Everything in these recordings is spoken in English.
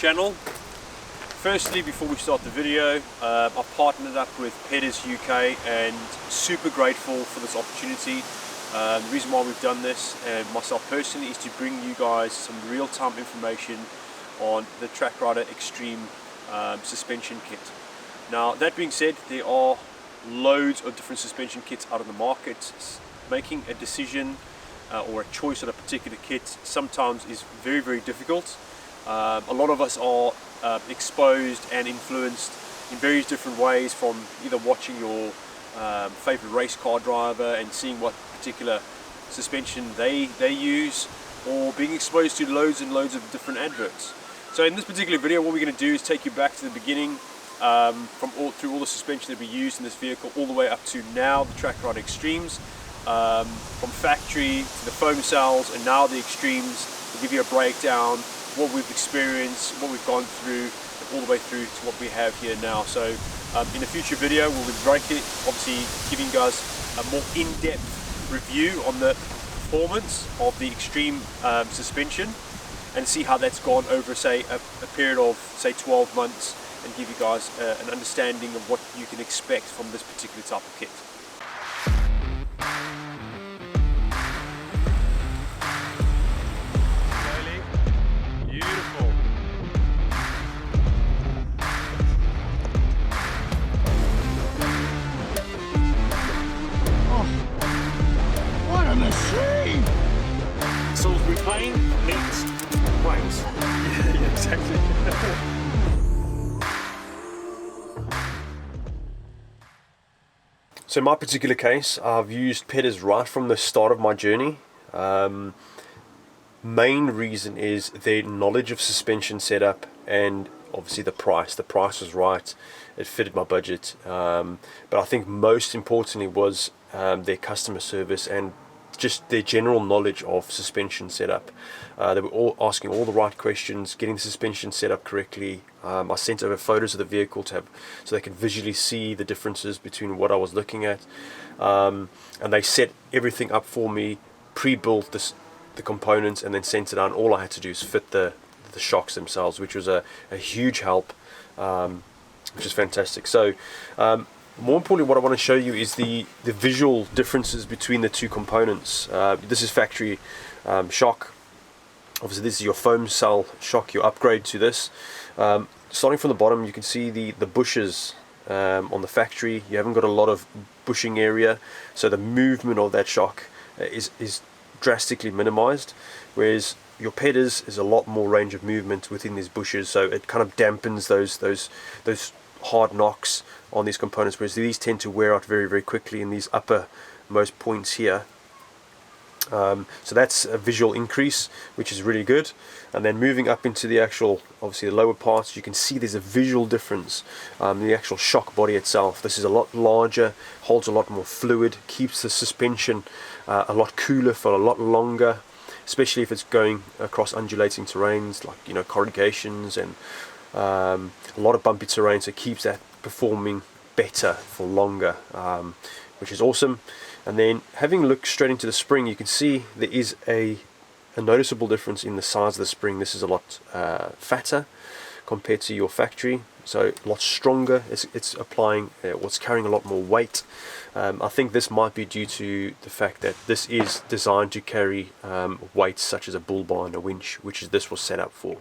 channel. Firstly, before we start the video, I've partnered up with Pedders UK and super grateful for this opportunity. The reason why we've done this, and myself personally, is to bring you guys some real-time information on the Trakryder Extreme suspension kit. Now, that being said, there are loads of different suspension kits out on the market. Making a decision or a choice on a particular kit sometimes is very, very difficult. A lot of us are exposed and influenced in various different ways, from either watching your favorite race car driver and seeing what particular suspension they use, or being exposed to loads and loads of different adverts. So in this particular video, what we're going to do is take you back to the beginning, through all the suspension that we used in this vehicle, all the way up to now the Trakryder Extremes, from factory to the foam cells and now the Extremes. We'll give you a breakdown, what we've experienced, what we've gone through, all the way through to what we have here now. So in a future video, we'll be obviously giving you guys a more in-depth review on the performance of the Extreme suspension, and see how that's gone over, say, a period of, say, 12 months, and give you guys an understanding of what you can expect from this particular type of kit. Beautiful. Oh, what a machine! Salisbury plain meets waves. Yeah, exactly. So in my particular case, I've used Pedders right from the start of my journey. Main reason is their knowledge of suspension setup, and obviously the price. The price was right, it fitted my budget. But I think most importantly was their customer service and just their general knowledge of suspension setup. They were all asking all the right questions, getting the suspension set up correctly. I sent over photos of the vehicle so they could visually see the differences between what I was looking at, and they set everything up for me, pre-built the components, and then sent it out. All I had to do is fit the shocks themselves, which was a huge help, which is fantastic. So more importantly, what I want to show you is the visual differences between the two components. This is factory shock. Obviously this is your foam cell shock, your upgrade to this. Starting from the bottom, you can see the bushes on the factory. You haven't got a lot of bushing area, so the movement of that shock is drastically minimized, whereas your Pedders is a lot more range of movement within these bushes, so it kind of dampens those hard knocks on these components, whereas these tend to wear out very, very quickly in these uppermost points here. So that's a visual increase, which is really good. And then moving up into the actual, obviously the lower parts, you can see there's a visual difference. The actual shock body itself, this is a lot larger, holds a lot more fluid, keeps the suspension a lot cooler for a lot longer, especially if it's going across undulating terrains like, you know, corrugations and a lot of bumpy terrain, so it keeps that performing better for longer, which is awesome. And then having a look straight into the spring, you can see there is a noticeable difference in the size of the spring. This is a lot fatter compared to your factory, so a lot stronger. It's applying, it's carrying a lot more weight. I think this might be due to the fact that this is designed to carry weights such as a bull bar and a winch, which this was set up for.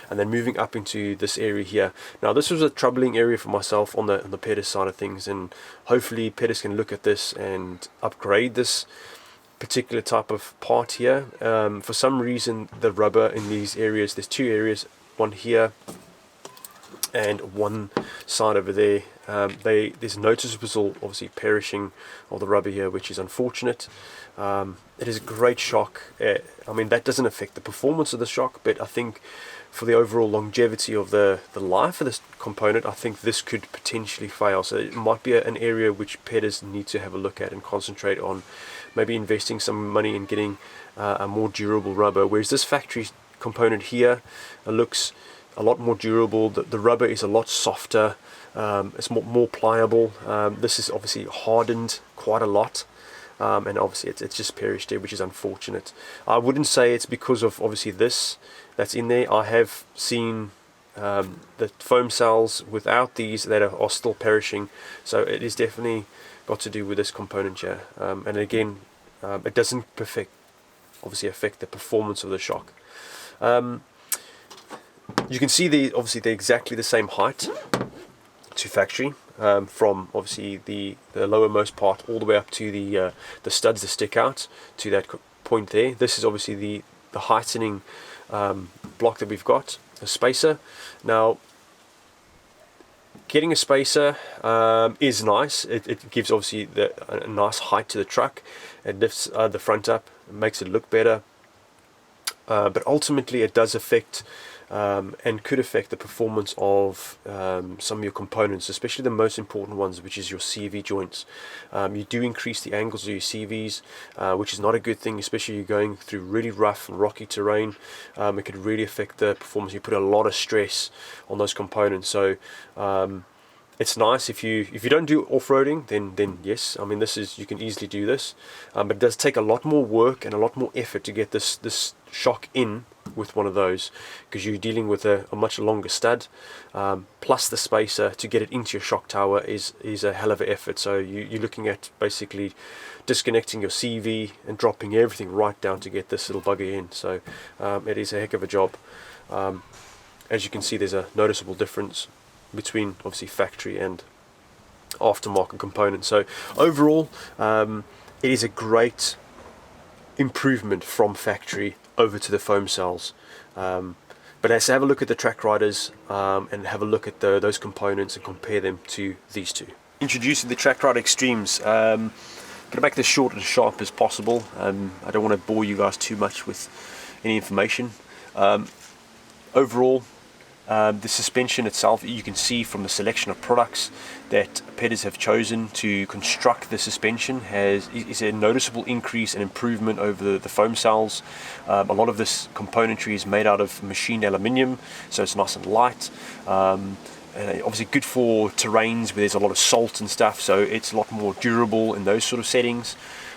And then moving up into this area here. Now this was a troubling area for myself on the Pedders side of things, and hopefully Pedders can look at this and upgrade this particular type of part here. For some reason the rubber in these areas, there's two areas, one here and one side over there, there's noticeable obviously perishing of the rubber here, which is unfortunate. It is a great shock. I mean, that doesn't affect the performance of the shock, but I think for the overall longevity of the life of this component, I think this could potentially fail. So it might be an area which Pedders need to have a look at and concentrate on, maybe investing some money in getting a more durable rubber, whereas this factory component here looks a lot more durable. The rubber is a lot softer, it's more pliable. This is obviously hardened quite a lot, and obviously it's just perished there, which is unfortunate. I wouldn't say it's because of obviously this that's in there. I have seen the foam cells without these that are still perishing. So it is definitely got to do with this component here. And again, it doesn't obviously affect the performance of the shock. You can see obviously they're exactly the same height to factory, from obviously the lowermost part all the way up to the studs that stick out to that point there. This is obviously the heightening block that we've got, a spacer. Now, getting a spacer is nice. It gives obviously a nice height to the truck. It lifts the front up, makes it look better. But ultimately it does affect and could affect the performance of some of your components, especially the most important ones, which is your CV joints. You do increase the angles of your CVs, which is not a good thing, especially you're going through really rough and rocky terrain. It could really affect the performance. You put a lot of stress on those components. So it's nice if you don't do off-roading, then yes, I mean you can easily do this, but it does take a lot more work and a lot more effort to get this shock in with one of those, because you're dealing with a much longer stud, plus the spacer to get it into your shock tower is a hell of an effort. So you're looking at basically disconnecting your CV and dropping everything right down to get this little bugger in. So it is a heck of a job. As you can see, there's a noticeable difference between obviously factory and aftermarket components. So overall, it is a great improvement from factory over to the foam cells. But let's have a look at the Trakriders and have a look at those components and compare them to these two. Introducing the Trakryder Extremes. Going to make this short and sharp as possible. I don't want to bore you guys too much with any information. Overall, the suspension itself, you can see from the selection of products that Pedders have chosen to construct the suspension is a noticeable increase and improvement over the foam cells. A lot of this componentry is made out of machined aluminium, so it's nice and light. Obviously good for terrains where there's a lot of salt and stuff, so it's a lot more durable in those sort of settings.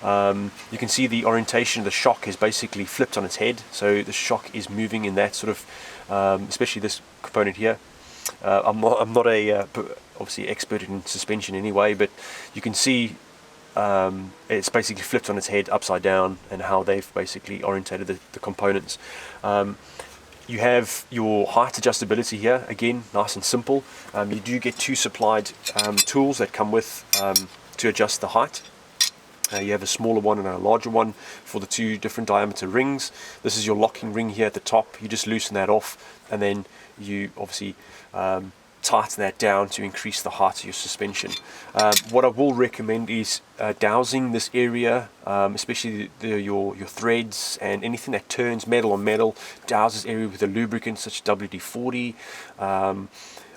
You can see the orientation of the shock is basically flipped on its head, so the shock is moving in that sort of, especially this component here. I'm not obviously expert in suspension anyway, but you can see it's basically flipped on its head upside down and how they've basically orientated the components. You have your height adjustability here, again nice and simple. You do get two supplied tools that come with to adjust the height. You have a smaller one and a larger one for the two different diameter rings. This is your locking ring here at the top. You just loosen that off and then you obviously tighten that down to increase the height of your suspension. What I will recommend is dousing this area, especially your threads and anything that turns metal on metal. Douse this area with a lubricant such as WD-40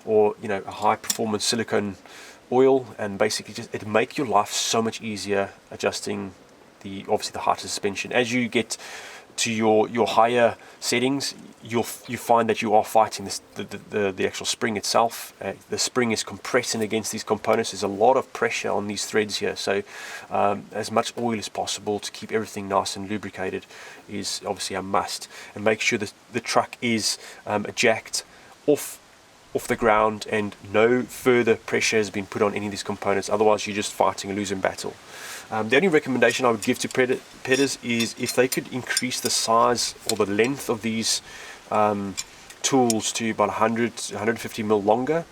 or a high performance silicone oil, and basically just it make your life so much easier adjusting obviously the height of suspension. As you get to your higher settings, you find that you are fighting the actual spring itself. The spring is compressing against these components. There's a lot of pressure on these threads here, so as much oil as possible to keep everything nice and lubricated is obviously a must. And make sure that the truck is jacked off the ground and no further pressure has been put on any of these components, otherwise you're just fighting a losing battle. The only recommendation I would give to Pedders is if they could increase the size or the length of these tools to about 100 to 150 mil longer.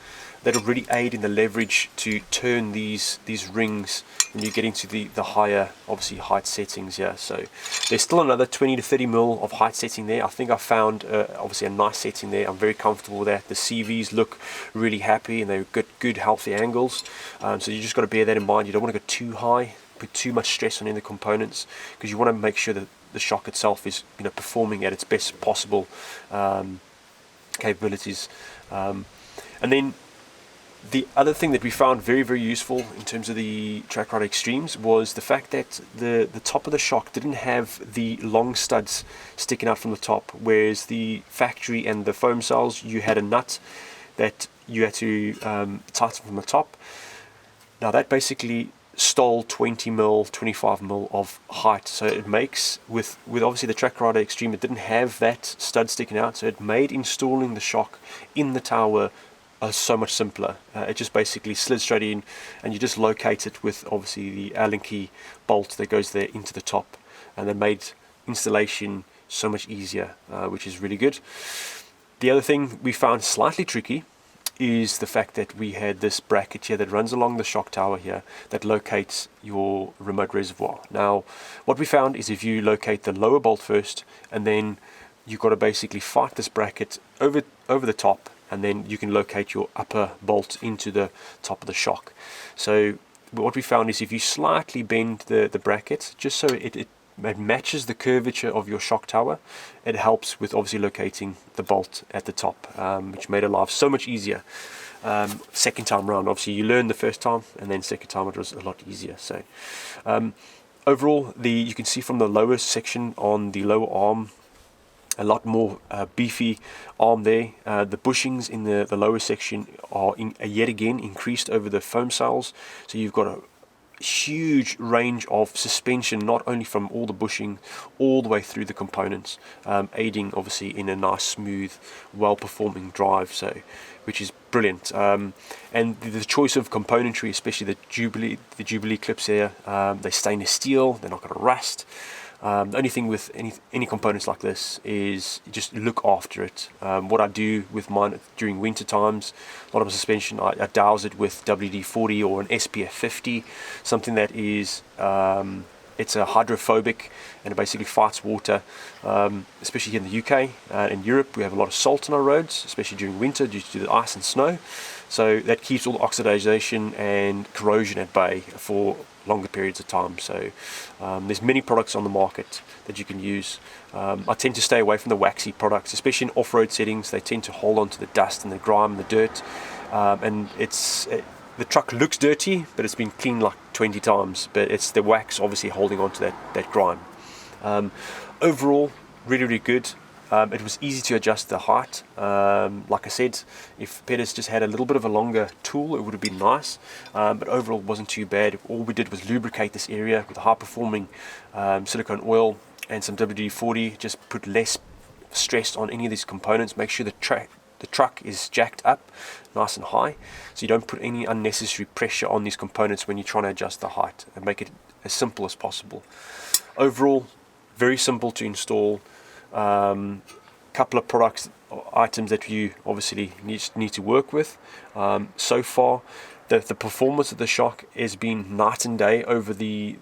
That will really aid in the leverage to turn these rings when you get into the higher, obviously, height settings here. So there's still another 20 to 30 mil of height setting there. I think I found obviously a nice setting there. I'm very comfortable with that. The CVs look really happy and they've got good healthy angles. So you just got to bear that in mind. You don't want to go too high, put too much stress on any of the components, because you want to make sure that the shock itself is performing at its best possible capabilities. And then the other thing that we found very, very useful in terms of the Trakryder Extremes was the fact that the top of the shock didn't have the long studs sticking out from the top, whereas the factory and the foam cells, you had a nut that you had to tighten from the top. Now that basically stole 20 mil, 25 mil of height. So it makes, with obviously the Trakryder Extreme, it didn't have that stud sticking out, so it made installing the shock in the tower so much simpler. It just basically slid straight in, and you just locate it with obviously the Allen key bolt that goes there into the top, and they made installation so much easier, which is really good. The other thing we found slightly tricky is the fact that we had this bracket here that runs along the shock tower here that locates your remote reservoir. Now, what we found is if you locate the lower bolt first, and then you've got to basically fight this bracket over the top, and then you can locate your upper bolt into the top of the shock. So what we found is if you slightly bend the bracket, just so it matches the curvature of your shock tower, it helps with obviously locating the bolt at the top, which made our life so much easier. Second time round, obviously you learn the first time, and then second time it was a lot easier. So overall, you can see from the lower section on the lower arm, a lot more beefy arm there. The bushings in the lower section are yet again increased over the foam cells, so you've got a huge range of suspension, not only from all the bushing all the way through the components, aiding obviously in a nice, smooth, well-performing drive, so which is brilliant. And the choice of componentry, especially the Jubilee clips here, they're stainless steel, they're not going to rust. The only thing with any components like this is just look after it. What I do with mine during winter times, a lot of suspension, I douse it with WD-40 or an SPF 50, something that is it's a hydrophobic and it basically fights water, especially here in the UK. In Europe we have a lot of salt on our roads, especially during winter due to the ice and snow, so that keeps all the oxidation and corrosion at bay for longer periods of time. So there's many products on the market that you can use. I tend to stay away from the waxy products, especially in off-road settings. They tend to hold on to the dust and the grime and the dirt, and the truck looks dirty, but it's been cleaned like 20 times, but it's the wax obviously holding on to that grime. Overall, really good. It was easy to adjust the height. Like I said, if Pedders just had a little bit of a longer tool, it would have been nice, but overall it wasn't too bad. All we did was lubricate this area with a high-performing silicone oil and some WD-40, just put less stress on any of these components, make sure the truck is jacked up nice and high, so you don't put any unnecessary pressure on these components when you're trying to adjust the height, and make it as simple as possible. Overall, very simple to install. Couple of items that you obviously need to work with. So far, the performance of the shock has been night and day over the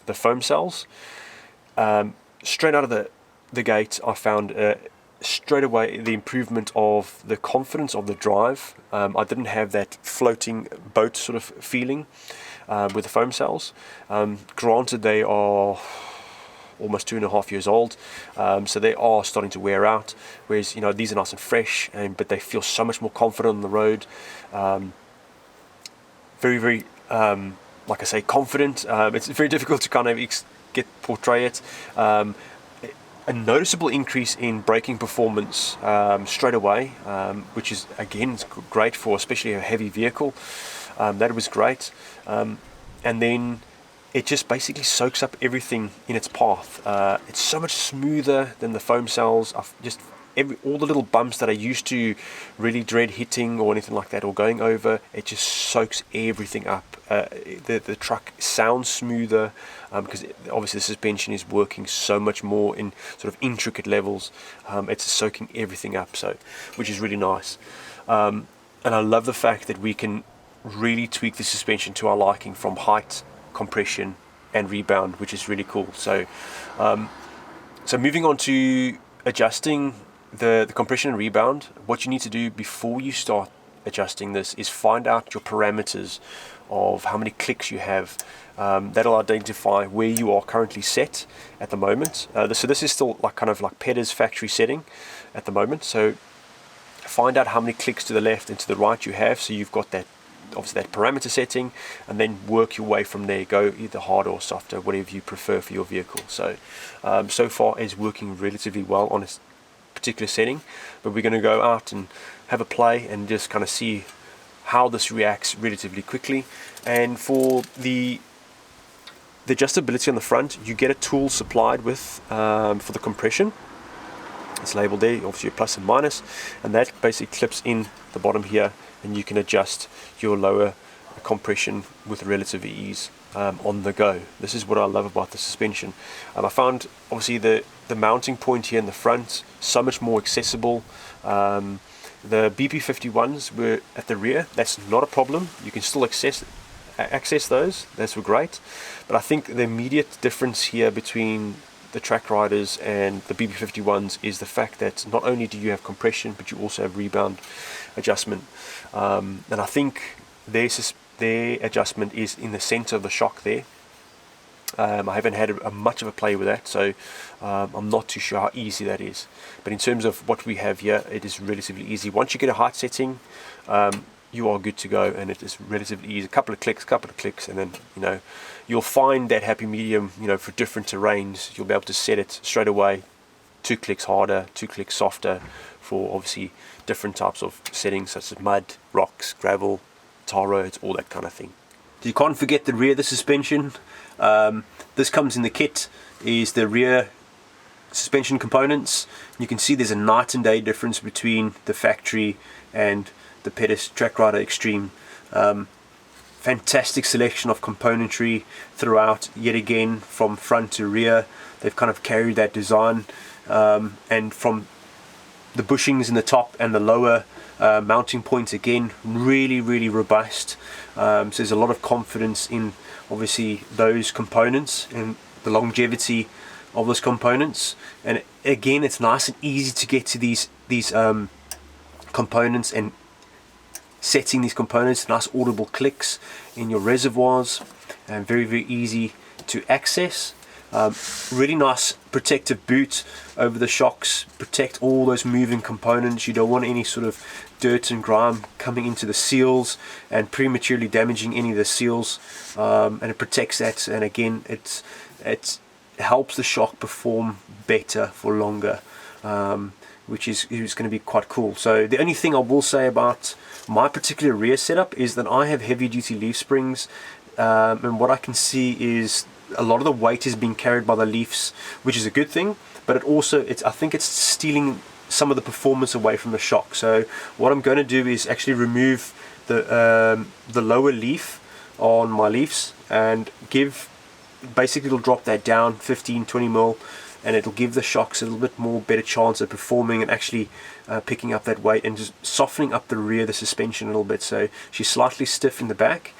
foam cells. Straight out of the gate, I found straight away the improvement of the confidence of the drive. I didn't have that floating boat sort of feeling with the foam cells. Granted, they are almost 2.5 years old, so they are starting to wear out, whereas these are nice and fresh, but they feel so much more confident on the road. Very like I say, confident. It's very difficult to kind of portray it. A noticeable increase in braking performance straight away, which is again great for especially a heavy vehicle. That was great. And then it just basically soaks up everything in its path. It's so much smoother than the foam cells. All the little bumps that I used to really dread hitting or anything like that, or going over, it just soaks everything up. The truck sounds smoother because obviously the suspension is working so much more in sort of intricate levels. It's soaking everything up, which is really nice. And I love the fact that we can really tweak the suspension to our liking, from height, compression and rebound, which is really cool. So moving on to adjusting the compression and rebound, what you need to do before you start adjusting this is find out your parameters of how many clicks you have. That'll identify where you are currently set at the moment. So this is still kind of like Pedders factory setting at the moment. So find out how many clicks to the left and to the right you have, so you've got that, obviously, that parameter setting, and then work your way from there. Go either harder or softer, whatever you prefer for your vehicle. So far it's working relatively well on a particular setting, but we're going to go out and have a play and just kind of see how this reacts relatively quickly. And for the adjustability on the front, you get a tool supplied with for the compression. It's labeled there, obviously a plus and minus, and that basically clips in the bottom here, and you can adjust your lower compression with relative ease on the go. This is what I love about the suspension. I found obviously the mounting point here in the front so much more accessible. The BP51s were at the rear. That's not a problem. You can still access those. Those were great. But I think the immediate difference here between the Trakriders and the BP51s is the fact that not only do you have compression, but you also have rebound adjustment. And I think their adjustment is in the center of the shock there. I haven't had much of a play with that, so I'm not too sure how easy that is. But in terms of what we have here, it is relatively easy. Once you get a height setting, you are good to go, and it is relatively easy. A couple of clicks, and then you'll find that happy medium. For different terrains, you'll be able to set it straight away. 2 clicks harder, 2 clicks softer, for obviously different types of settings such as mud, rocks, gravel, tar roads, all that kind of thing. You can't forget the rear of the suspension. This comes in the kit, is the rear suspension components. You can see there's a night and day difference between the factory and the Pedders Trakryder Extreme. Fantastic selection of componentry throughout, yet again, from front to rear. They've kind of carried that design, and from the bushings in the top and the lower mounting points, again, really robust. So there's a lot of confidence in obviously those components and the longevity of those components. And again, it's nice and easy to get to these components, and setting these components, nice audible clicks in your reservoirs, and very easy to access. Really nice protective boot over the shocks, protect all those moving components. You don't want any sort of dirt and grime coming into the seals and prematurely damaging any of the seals, and it protects that. And again, it helps the shock perform better for longer, which is going to be quite cool. So the only thing I will say about my particular rear setup is that I have heavy duty leaf springs, and what I can see is a lot of the weight is being carried by the leaves, which is a good thing, but I think it's stealing some of the performance away from the shock. So what I'm going to do is actually remove the lower leaf on my leaves, and basically it'll drop that down 15-20 mil, and it'll give the shocks a little bit more better chance of performing and actually picking up that weight, and just softening up the rear of the suspension a little bit. So she's slightly stiff in the back,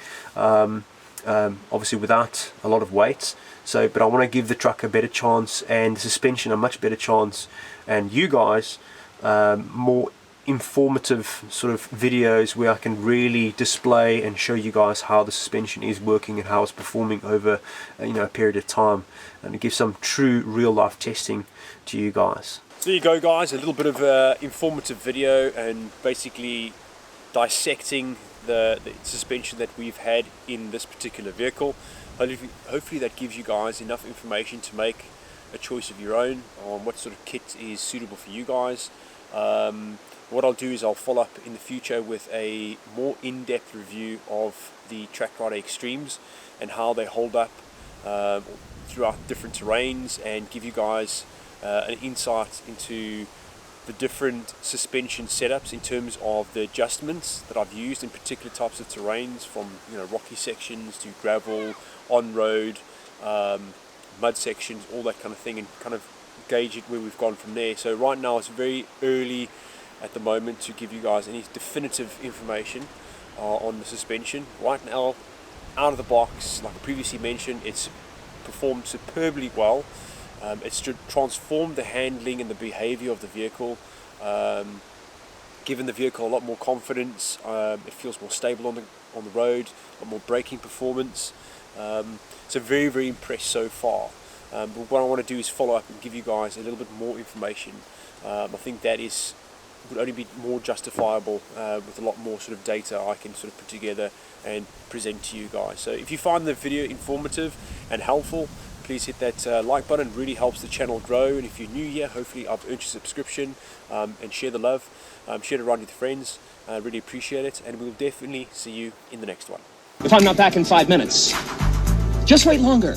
obviously without a lot of weight. So, but I want to give the truck a better chance, and the suspension a much better chance, and you guys more informative sort of videos where I can really display and show you guys how the suspension is working and how it's performing over a period of time, and to give some true real life testing to you guys. So there you go, guys, a little bit of an informative video, and basically dissecting the suspension that we've had in this particular vehicle. Hopefully that gives you guys enough information to make a choice of your own on what sort of kit is suitable for you guys. What I'll do is I'll follow up in the future with a more in-depth review of the Trakryder Extremes and how they hold up throughout different terrains, and give you guys an insight into the different suspension setups in terms of the adjustments that I've used in particular types of terrains, from rocky sections to gravel, on-road, mud sections, all that kind of thing, and kind of gauge it where we've gone from there. So right now it's very early at the moment to give you guys any definitive information on the suspension. Right now, out of the box, like I previously mentioned, it's performed superbly well. It's transformed the handling and the behavior of the vehicle, given the vehicle a lot more confidence. It feels more stable on the road, a lot more braking performance. So very impressed so far. But what I want to do is follow up and give you guys a little bit more information. I think that would only be more justifiable with a lot more sort of data I can sort of put together and present to you guys. So if you find the video informative and helpful, please hit that like button. It really helps the channel grow. And if you're new here, hopefully I've earned your subscription, and share the love, share it around with your friends. I really appreciate it, and we'll definitely see you in the next one. If I'm not back in 5 minutes, just wait longer.